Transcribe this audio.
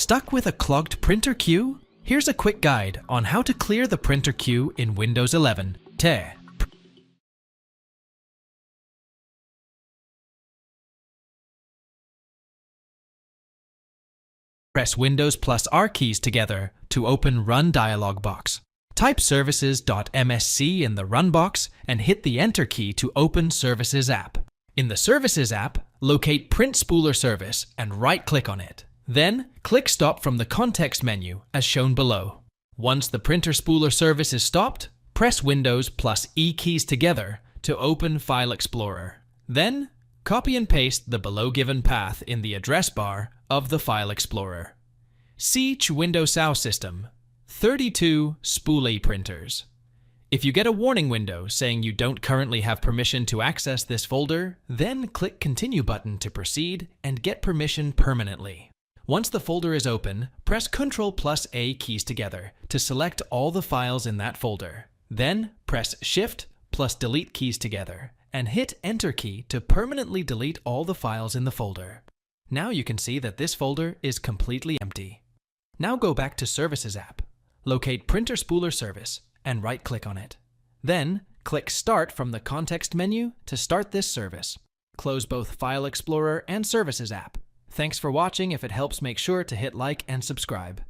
Stuck with a clogged printer queue? Here's a quick guide on how to clear the printer queue in Windows 11. Press Windows plus R keys together to open Run dialog box. Type services.msc in the Run box and hit the Enter key to open Services app. In the Services app, locate Print Spooler Service and right-click on it. Then, click Stop from the context menu as shown below. Once the printer spooler service is stopped, press Windows plus E keys together to open File Explorer. Then, copy and paste the below given path in the address bar of the File Explorer. Siege Windows South System 32 spoolie printers. If you get a warning window saying you don't currently have permission to access this folder, then click Continue button to proceed and get permission permanently. Once the folder is open, press Ctrl plus A keys together to select all the files in that folder. Then press Shift plus Delete keys together and hit Enter key to permanently delete all the files in the folder. Now you can see that this folder is completely empty. Now go back to Services app, locate Printer Spooler Service, and right-click on it. Then, click Start from the context menu to start this service. Close both File Explorer and Services app. Thanks for watching. If it helps, make sure to hit like and subscribe.